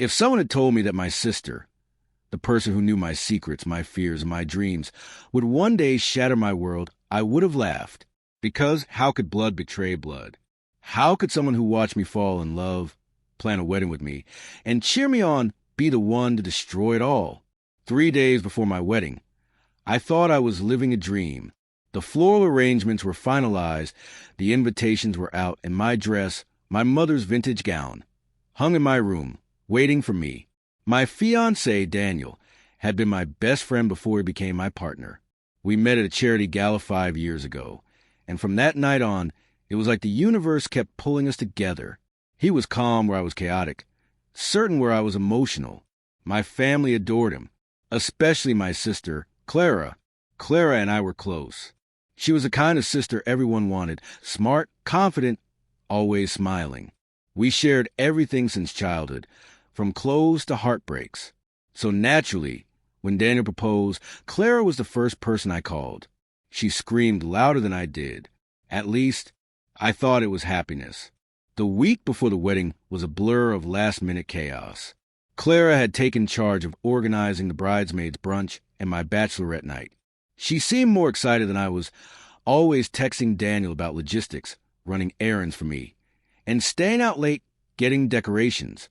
If someone had told me that my sister, the person who knew my secrets, my fears, and my dreams, would one day shatter my world, I would have laughed. Because how could blood betray blood? How could someone who watched me fall in love, plan a wedding with me, and cheer me on be the one to destroy it all? 3 days before my wedding, I thought I was living a dream. The floral arrangements were finalized, the invitations were out, and my dress, my mother's vintage gown, hung in my room, waiting for me. My fiancé, Daniel, had been my best friend before he became my partner. We met at a charity gala 5 years ago, and from that night on, it was like the universe kept pulling us together. He was calm where I was chaotic, certain where I was emotional. My family adored him, especially my sister, Clara. Clara and I were close. She was the kind of sister everyone wanted, smart, confident, always smiling. We shared everything since childhood, from clothes to heartbreaks. So naturally, when Daniel proposed, Clara was the first person I called. She screamed louder than I did. At least, I thought it was happiness. The week before the wedding was a blur of last-minute chaos. Clara had taken charge of organizing the bridesmaids' brunch and my bachelorette night. She seemed more excited than I was, always texting Daniel about logistics, running errands for me, and staying out late getting decorations.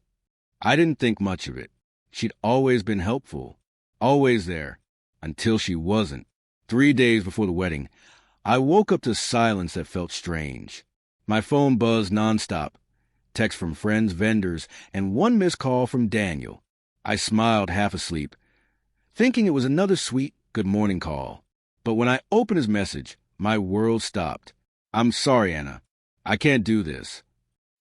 I didn't think much of it. She'd always been helpful, always there, until she wasn't. 3 days before the wedding, I woke up to silence that felt strange. My phone buzzed nonstop, texts from friends, vendors, and one missed call from Daniel. I smiled half asleep, thinking it was another sweet good morning call. But when I opened his message, my world stopped. "I'm sorry, Anna. I can't do this."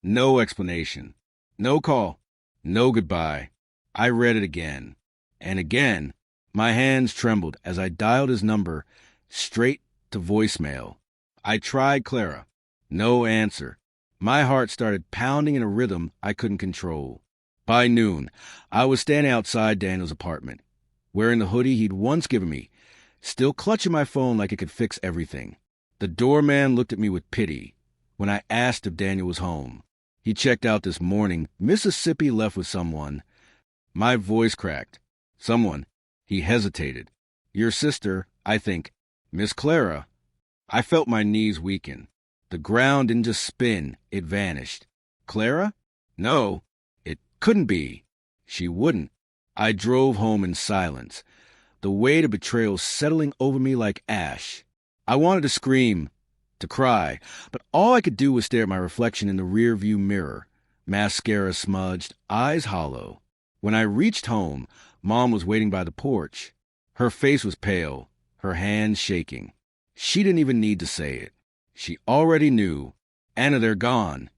No explanation. No call. No goodbye. I read it again. And again. My hands trembled as I dialed his number straight to voicemail. I tried Clara. No answer. My heart started pounding in a rhythm I couldn't control. By noon, I was standing outside Daniel's apartment, wearing the hoodie he'd once given me, still clutching my phone like it could fix everything. The doorman looked at me with pity when I asked if Daniel was home. He checked out this morning. Mississippi left with someone. My voice cracked. Someone. He hesitated. Your sister, I think. Miss Clara. I felt my knees weaken. The ground didn't just spin, it vanished. Clara? No, it couldn't be. She wouldn't. I drove home in silence, the weight of betrayal settling over me like ash. I wanted to scream, to cry, but all I could do was stare at my reflection in the rearview mirror, mascara smudged, eyes hollow. When I reached home, Mom was waiting by the porch. Her face was pale, her hands shaking. She didn't even need to say it. She already knew. Anna, they're gone.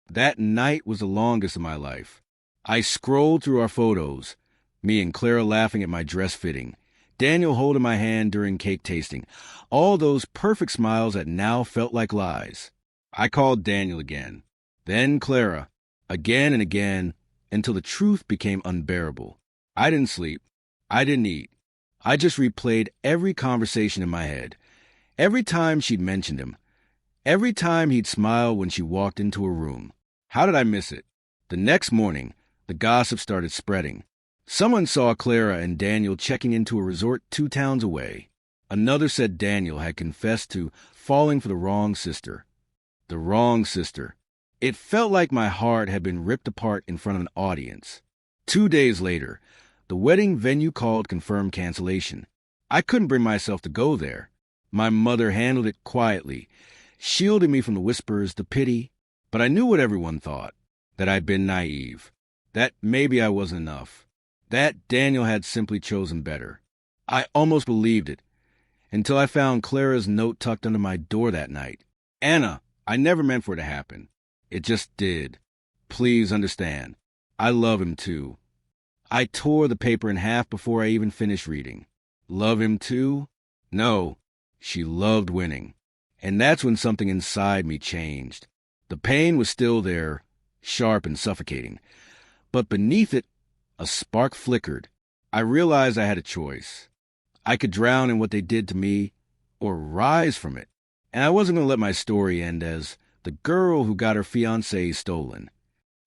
That night was the longest of my life. I scrolled through our photos, me and Clara laughing at my dress fitting, Daniel holding my hand during cake tasting, all those perfect smiles that now felt like lies. I called Daniel again, then Clara, again and again, until the truth became unbearable. I didn't sleep. I didn't eat. I just replayed every conversation in my head. Every time she'd mentioned him. Every time he'd smile when she walked into a room. How did I miss it? The next morning, the gossip started spreading. Someone saw Clara and Daniel checking into a resort 2 towns away. Another said Daniel had confessed to falling for the wrong sister. The wrong sister. It felt like my heart had been ripped apart in front of an audience. 2 days later, the wedding venue called confirmed cancellation. I couldn't bring myself to go there. My mother handled it quietly, shielding me from the whispers, the pity. But I knew what everyone thought, that I'd been naive, that maybe I wasn't enough, that Daniel had simply chosen better. I almost believed it, until I found Clara's note tucked under my door that night. Anna, I never meant for it to happen. It just did. Please understand. I love him too. I tore the paper in half before I even finished reading. Love him too? No. She loved winning. And that's when something inside me changed. The pain was still there, sharp and suffocating. But beneath it, a spark flickered. I realized I had a choice. I could drown in what they did to me, or rise from it. And I wasn't going to let my story end as the girl who got her fiancé stolen.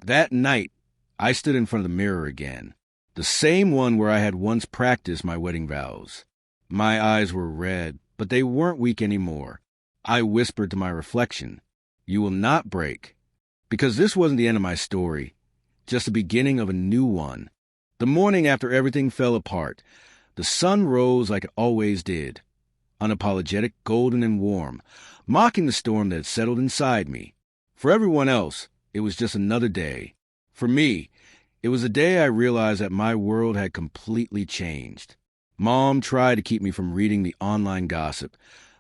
That night, I stood in front of the mirror again, the same one where I had once practiced my wedding vows. My eyes were red, but they weren't weak anymore. I whispered to my reflection, "You will not break." Because this wasn't the end of my story, just the beginning of a new one. The morning after everything fell apart, the sun rose like it always did, unapologetic, golden, and warm, mocking the storm that had settled inside me. For everyone else, it was just another day. For me, it was the day I realized that my world had completely changed. Mom tried to keep me from reading the online gossip,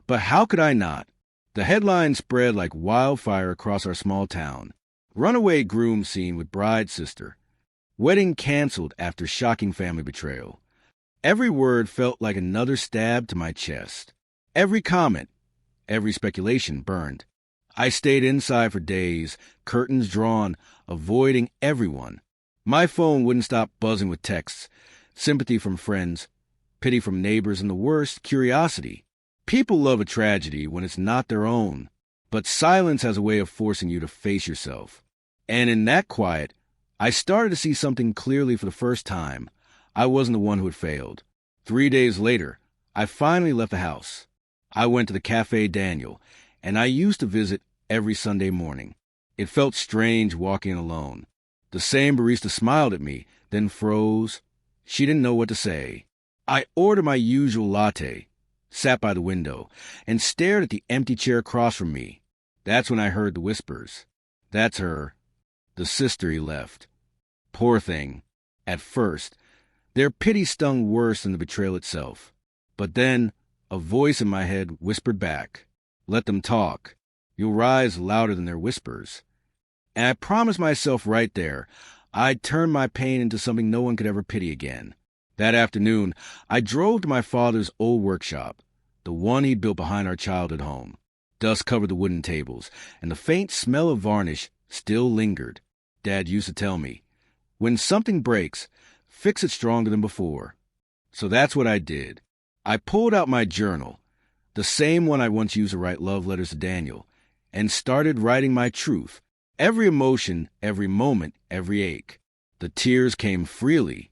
but how could I not? The headlines spread like wildfire across our small town. Runaway groom seen with bride sister. Wedding canceled after shocking family betrayal. Every word felt like another stab to my chest. Every comment, every speculation burned. I stayed inside for days, curtains drawn, avoiding everyone. My phone wouldn't stop buzzing with texts, sympathy from friends, pity from neighbors, and the worst, curiosity. People love a tragedy when it's not their own, but silence has a way of forcing you to face yourself. And in that quiet, I started to see something clearly for the first time. I wasn't the one who had failed. 3 days later, I finally left the house. I went to the Cafe Daniel, and I used to visit every Sunday morning. It felt strange walking alone. The same barista smiled at me, then froze. She didn't know what to say. I ordered my usual latte, sat by the window, and stared at the empty chair across from me. That's when I heard the whispers. "That's her. The sister he left. Poor thing." At first, their pity stung worse than the betrayal itself. But then, a voice in my head whispered back, "Let them talk. You'll rise louder than their whispers." And I promised myself right there, I'd turn my pain into something no one could ever pity again. That afternoon, I drove to my father's old workshop, the one he'd built behind our childhood home. Dust covered the wooden tables, and the faint smell of varnish still lingered. Dad used to tell me, when something breaks, fix it stronger than before. So that's what I did. I pulled out my journal, the same one I once used to write love letters to Daniel, and started writing my truth. Every emotion, every moment, every ache. The tears came freely,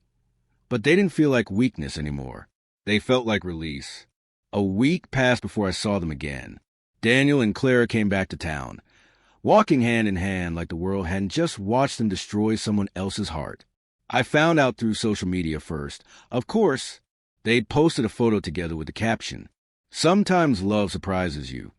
but they didn't feel like weakness anymore. They felt like release. A week passed before I saw them again. Daniel and Clara came back to town, walking hand in hand like the world hadn't just watched them destroy someone else's heart. I found out through social media first. Of course, they'd posted a photo together with the caption, "Sometimes love surprises you."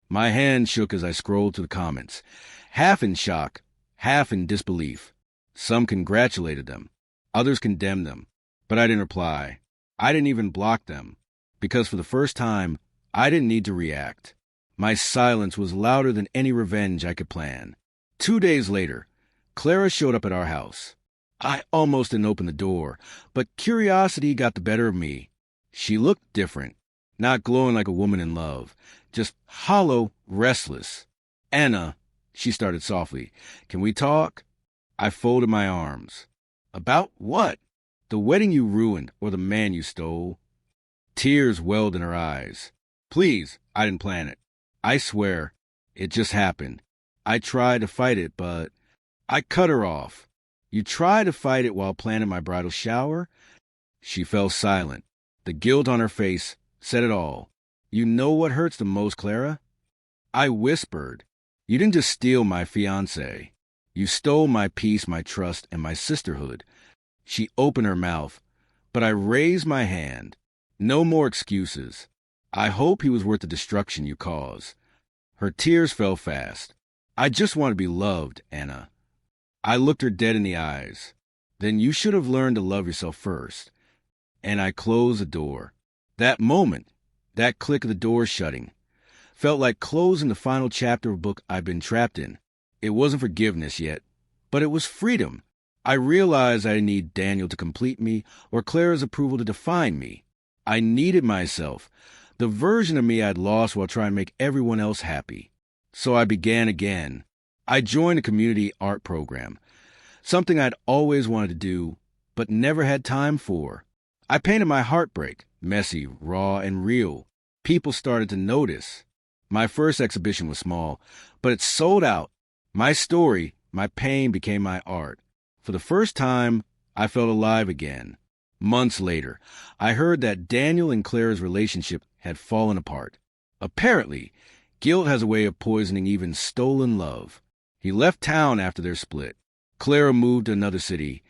My hand shook as I scrolled through the comments, half in shock, half in disbelief. Some congratulated them, others condemned them, but I didn't reply. I didn't even block them, because for the first time, I didn't need to react. My silence was louder than any revenge I could plan. 2 days later, Clara showed up at our house. I almost didn't open the door, but curiosity got the better of me. She looked different, not glowing like a woman in love, just hollow, restless. "Anna," she started softly, "can we talk?" I folded my arms. "About what?" "The wedding you ruined, or the man you stole." Tears welled in her eyes. "Please, I didn't plan it. I swear, it just happened. I tried to fight it, but..." I cut her off. "You tried to fight it while planning my bridal shower?" She fell silent. The guilt on her face said it all. "You know what hurts the most, Clara?" I whispered, "You didn't just steal my fiancé. You stole my peace, my trust, and my sisterhood." She opened her mouth, but I raised my hand. "No more excuses. I hope he was worth the destruction you caused." Her tears fell fast. "I just want to be loved, Anna." I looked her dead in the eyes. "Then you should have learned to love yourself first." And I closed the door. That moment, that click of the door shutting, felt like closing the final chapter of a book I'd been trapped in. It wasn't forgiveness yet, but it was freedom. I realized I didn't need Daniel to complete me or Clara's approval to define me. I needed myself, the version of me I'd lost while trying to make everyone else happy. So I began again. I joined a community art program, something I'd always wanted to do, but never had time for. I painted my heartbreak, messy, raw, and real. People started to notice. My first exhibition was small, but it sold out. My story, my pain became my art. For the first time, I felt alive again. Months later, I heard that Daniel and Clara's relationship had fallen apart. Apparently, guilt has a way of poisoning even stolen love. He left town after their split. Clara moved to another city,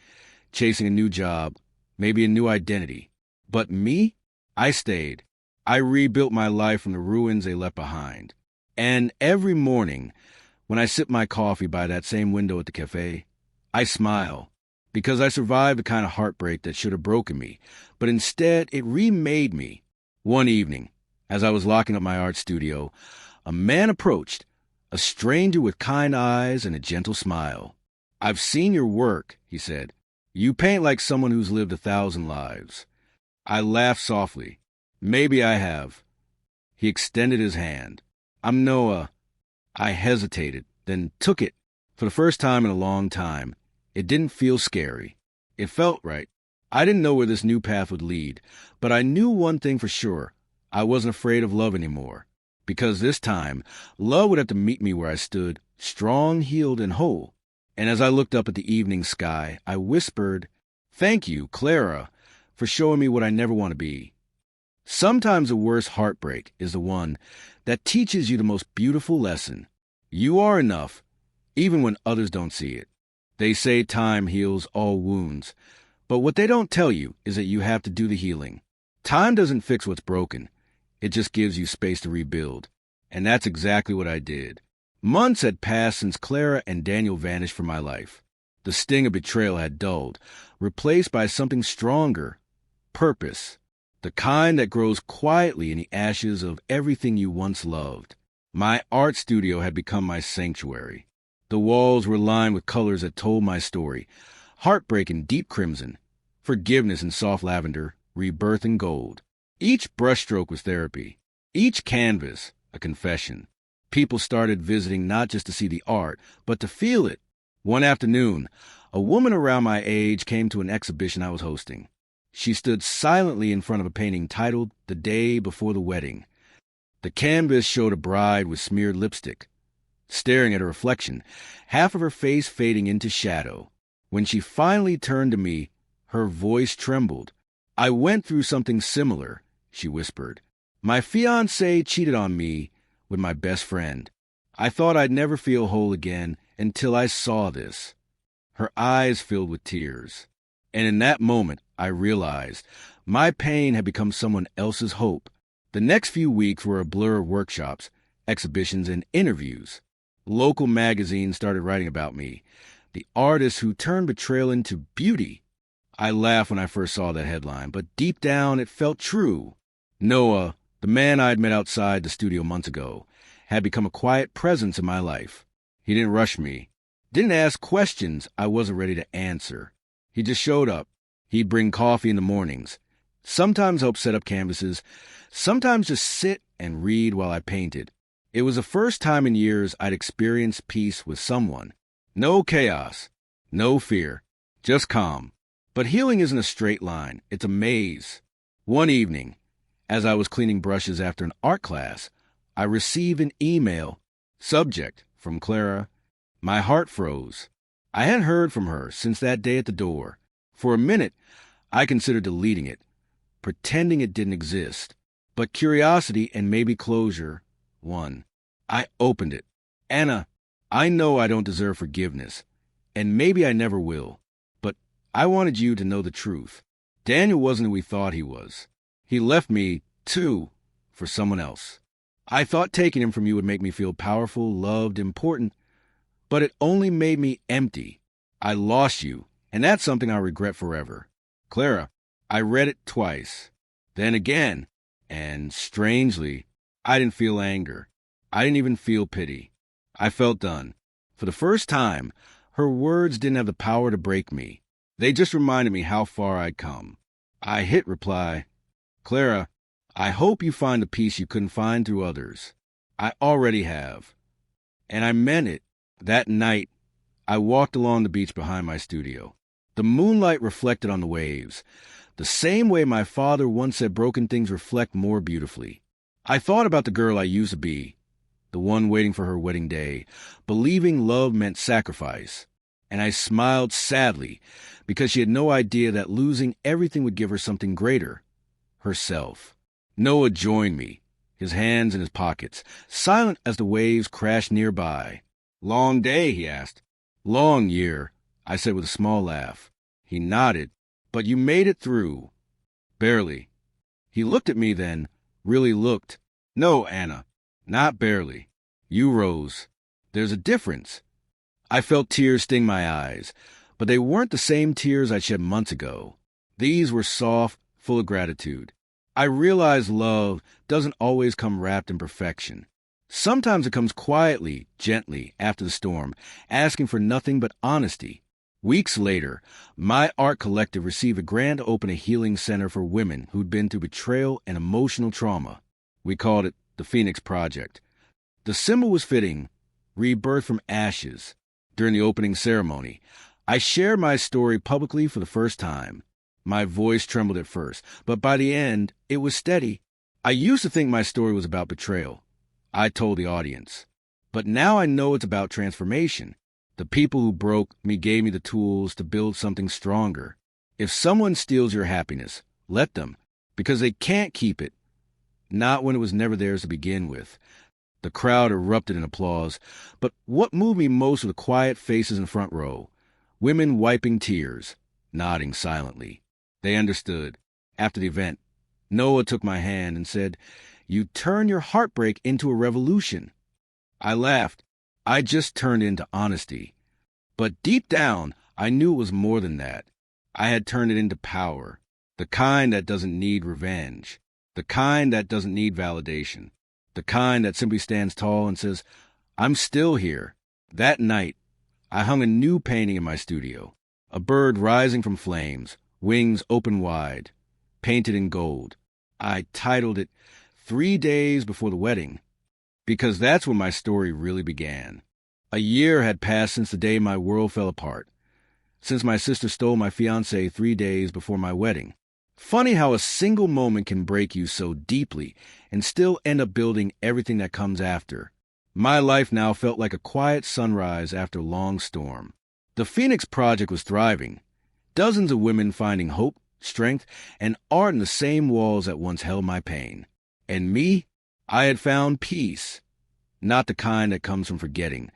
chasing a new job, maybe a new identity. But me? I stayed. I rebuilt my life from the ruins they left behind. And every morning, when I sip my coffee by that same window at the cafe, I smile, because I survived the kind of heartbreak that should have broken me, but instead it remade me. One evening, as I was locking up my art studio, a man approached, a stranger with kind eyes and a gentle smile. "I've seen your work," he said. "You paint like someone who's lived 1,000 lives." I laughed softly. "Maybe I have." He extended his hand. "I'm Noah." I hesitated, then took it. For the first time in a long time, it didn't feel scary. It felt right. I didn't know where this new path would lead, but I knew one thing for sure. I wasn't afraid of love anymore. Because this time, love would have to meet me where I stood, strong, healed, and whole. And as I looked up at the evening sky, I whispered, "Thank you, Clara, for showing me what I never want to be." Sometimes the worst heartbreak is the one that teaches you the most beautiful lesson. You are enough, even when others don't see it. They say time heals all wounds, but what they don't tell you is that you have to do the healing. Time doesn't fix what's broken. It just gives you space to rebuild. And that's exactly what I did. Months had passed since Clara and Daniel vanished from my life. The sting of betrayal had dulled, replaced by something stronger: purpose. The kind that grows quietly in the ashes of everything you once loved. My art studio had become my sanctuary. The walls were lined with colors that told my story: heartbreak in deep crimson, forgiveness in soft lavender, rebirth in gold. Each brushstroke was therapy. Each canvas, a confession. People started visiting not just to see the art, but to feel it. One afternoon, a woman around my age came to an exhibition I was hosting. She stood silently in front of a painting titled "The Day Before the Wedding." The canvas showed a bride with smeared lipstick, staring at her reflection, half of her face fading into shadow. When she finally turned to me, her voice trembled. "I went through something similar," she whispered. "My fiancé cheated on me with my best friend. I thought I'd never feel whole again until I saw this." Her eyes filled with tears. And in that moment, I realized my pain had become someone else's hope. The next few weeks were a blur of workshops, exhibitions, and interviews. Local magazines started writing about me, the artist who turned betrayal into beauty. I laughed when I first saw that headline, but deep down it felt true. Noah, the man I'd met outside the studio months ago, had become a quiet presence in my life. He didn't rush me, didn't ask questions I wasn't ready to answer. He just showed up. He'd bring coffee in the mornings, sometimes help set up canvases, sometimes just sit and read while I painted. It was the first time in years I'd experienced peace with someone. No chaos, no fear, just calm. But healing isn't a straight line, it's a maze. One evening, as I was cleaning brushes after an art class, I received an email. Subject, from Clara. My heart froze. I hadn't heard from her since that day at the door. For a minute, I considered deleting it, pretending it didn't exist. But curiosity and maybe closure won. I opened it. "Anna, I know I don't deserve forgiveness, and maybe I never will, but I wanted you to know the truth. Daniel wasn't who we thought he was. He left me, too, for someone else. I thought taking him from you would make me feel powerful, loved, important, but it only made me empty. I lost you, and that's something I'll regret forever. Clara." I read it twice, then again, and strangely, I didn't feel anger. I didn't even feel pity. I felt done. For the first time, her words didn't have the power to break me. They just reminded me how far I'd come. I hit reply. "Clara, I hope you find the peace you couldn't find through others. I already have." And I meant it. That night, I walked along the beach behind my studio. The moonlight reflected on the waves, the same way my father once said broken things reflect more beautifully. I thought about the girl I used to be, the one waiting for her wedding day, believing love meant sacrifice. And I smiled sadly because she had no idea that losing everything would give her something greater, herself. Noah joined me, his hands in his pockets, silent as the waves crashed nearby. "Long day?" he asked. "Long year," I said with a small laugh. He nodded. "But you made it through." "Barely." He looked at me then, really looked. "No, Anna, not barely. You rose. There's a difference." I felt tears sting my eyes, but they weren't the same tears I'd shed months ago. These were soft, full of gratitude. I realized love doesn't always come wrapped in perfection. Sometimes it comes quietly, gently, after the storm, asking for nothing but honesty. Weeks later, my art collective received a grand opening healing center for women who'd been through betrayal and emotional trauma. We called it the Phoenix Project. The symbol was fitting, rebirth from ashes. During the opening ceremony, I shared my story publicly for the first time. My voice trembled at first, but by the end, it was steady. I used to think my story was about betrayal. I told the audience. But now I know it's about transformation. The people who broke me gave me the tools to build something stronger. If someone steals your happiness, let them, because they can't keep it. Not when it was never theirs to begin with. The crowd erupted in applause, but what moved me most were the quiet faces in front row. Women wiping tears, nodding silently. They understood. After the event, Noah took my hand and said, "You turn your heartbreak into a revolution." I laughed. I just turned into honesty. But deep down, I knew it was more than that. I had turned it into power. The kind that doesn't need revenge. The kind that doesn't need validation. The kind that simply stands tall and says, "I'm still here." That night, I hung a new painting in my studio. A bird rising from flames, wings open wide, painted in gold. I titled it 3 Days Before the Wedding, because that's when my story really began. A year had passed since the day my world fell apart, since my sister stole my fiancé 3 days before my wedding. Funny how a single moment can break you so deeply and still end up building everything that comes after. My life now felt like a quiet sunrise after a long storm. The Phoenix Project was thriving. Dozens of women finding hope, strength, and art in the same walls that once held my pain. And me? I had found peace. Not the kind that comes from forgetting,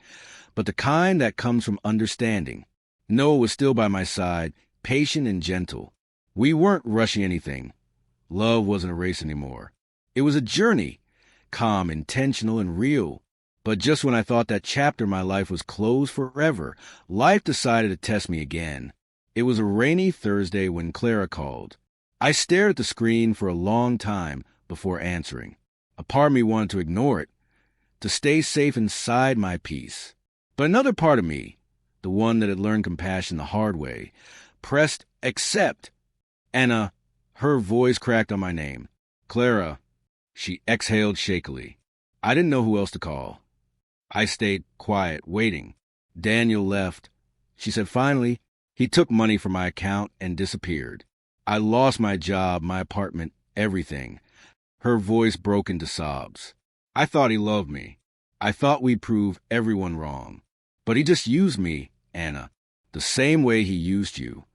but the kind that comes from understanding. Noah was still by my side, patient and gentle. We weren't rushing anything. Love wasn't a race anymore. It was a journey, calm, intentional, and real. But just when I thought that chapter of my life was closed forever, life decided to test me again. It was a rainy Thursday when Clara called. I stared at the screen for a long time before answering. A part of me wanted to ignore it, to stay safe inside my peace. But another part of me, the one that had learned compassion the hard way, pressed accept. Anna, her voice cracked on my name. "Clara." She exhaled shakily. I didn't know who else to call. I stayed quiet, waiting. Daniel left. She said finally, "He took money from my account and disappeared. I lost my job, my apartment, everything." Her voice broke into sobs. "I thought he loved me. I thought we'd prove everyone wrong. But he just used me, Anna, the same way he used you."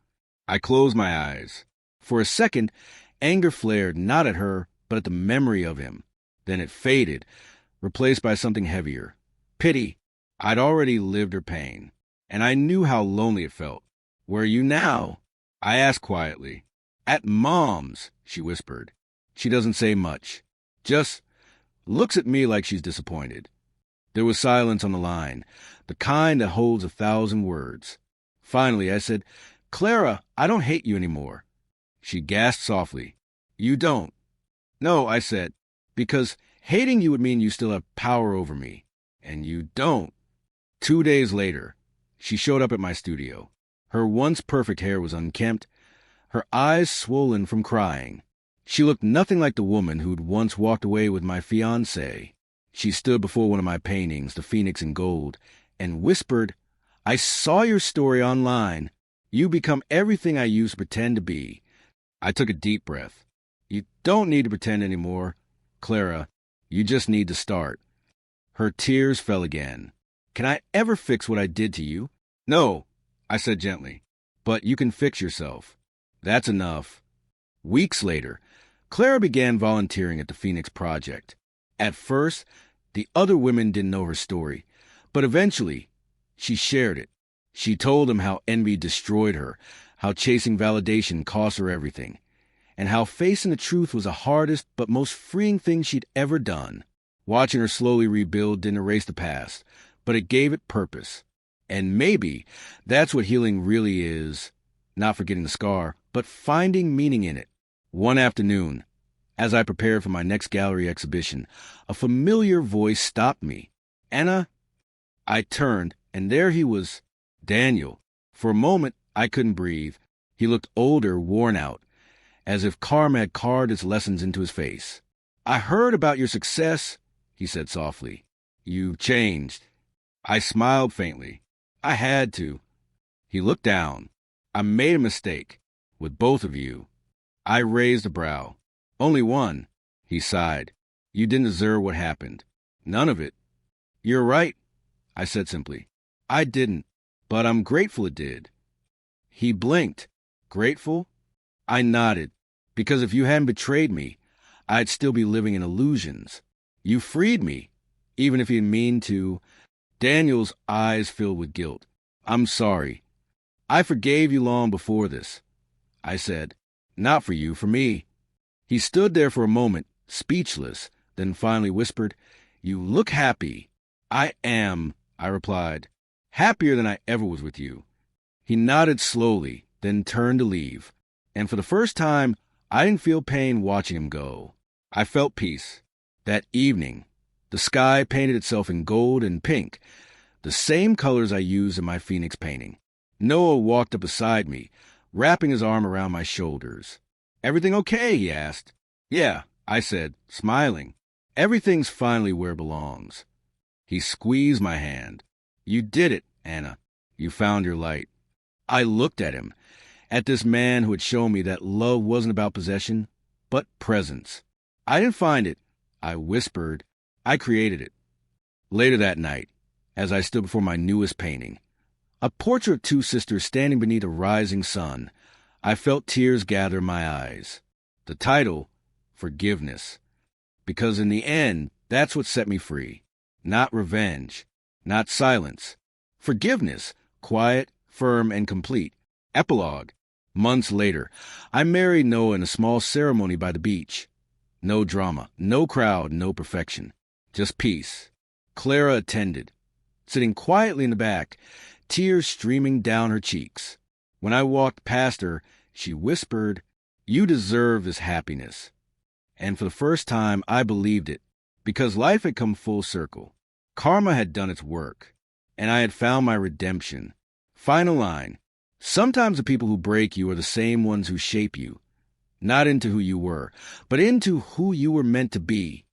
I closed my eyes. For a second, anger flared not at her, but at the memory of him. Then it faded, replaced by something heavier. Pity. I'd already lived her pain, and I knew how lonely it felt. "Where are you now?" I asked quietly. "At Mom's," she whispered. She doesn't say much, just looks at me like she's disappointed. There was silence on the line, the kind that holds 1,000 words. Finally, I said, "Clara, I don't hate you anymore." She gasped softly. "You don't?" "No," I said, "because hating you would mean you still have power over me. And you don't." 2 days later, she showed up at my studio. Her once perfect hair was unkempt, her eyes swollen from crying. She looked nothing like the woman who'd once walked away with my fiancé. She stood before one of my paintings, the Phoenix in gold, and whispered, "I saw your story online. You become everything I used to pretend to be." I took a deep breath. "You don't need to pretend anymore, Clara. You just need to start." Her tears fell again. "Can I ever fix what I did to you?" "No." I said gently. But you can fix yourself. That's enough. Weeks later, Clara began volunteering at the Phoenix Project. At first, the other women didn't know her story, but eventually, she shared it. She told them how envy destroyed her, how chasing validation cost her everything, and how facing the truth was the hardest but most freeing thing she'd ever done. Watching her slowly rebuild didn't erase the past, but it gave it purpose. And maybe that's what healing really is, not forgetting the scar, but finding meaning in it. One afternoon, as I prepared for my next gallery exhibition, a familiar voice stopped me. "Anna?" I turned, and there he was, Daniel. For a moment, I couldn't breathe. He looked older, worn out, as if karma had carved its lessons into his face. "I heard about your success," he said softly. "You've changed." I smiled faintly. "I had to." He looked down. "I made a mistake. With both of you." I raised a brow. "Only one." He sighed. "You didn't deserve what happened. None of it." "You're right," I said simply. "I didn't, but I'm grateful it did." He blinked. "Grateful?" I nodded. "Because if you hadn't betrayed me, I'd still be living in illusions. You freed me, even if you didn't mean to." Daniel's eyes filled with guilt. "I'm sorry. I forgave you long before this." I said, "Not for you, for me." He stood there for a moment, speechless, then finally whispered, "You look happy." "I am," I replied. "Happier than I ever was with you." He nodded slowly, then turned to leave. And for the first time, I didn't feel pain watching him go. I felt peace. That evening, the sky painted itself in gold and pink, the same colors I used in my Phoenix painting. Noah walked up beside me, wrapping his arm around my shoulders. "Everything okay?" he asked. "Yeah," I said, smiling. "Everything's finally where it belongs." He squeezed my hand. "You did it, Anna. You found your light." I looked at him, at this man who had shown me that love wasn't about possession, but presence. "I didn't find it," I whispered. "I created it." Later that night, as I stood before my newest painting, a portrait of two sisters standing beneath a rising sun, I felt tears gather in my eyes. The title, Forgiveness. Because in the end, that's what set me free. Not revenge, not silence. Forgiveness, quiet, firm, and complete. Epilogue. Months later, I married Noah in a small ceremony by the beach. No drama, no crowd, no perfection. Just peace. Clara attended, sitting quietly in the back, tears streaming down her cheeks. When I walked past her, she whispered, "You deserve this happiness." And for the first time, I believed it, because life had come full circle. Karma had done its work, and I had found my redemption. Final line. Sometimes the people who break you are the same ones who shape you, not into who you were, but into who you were meant to be.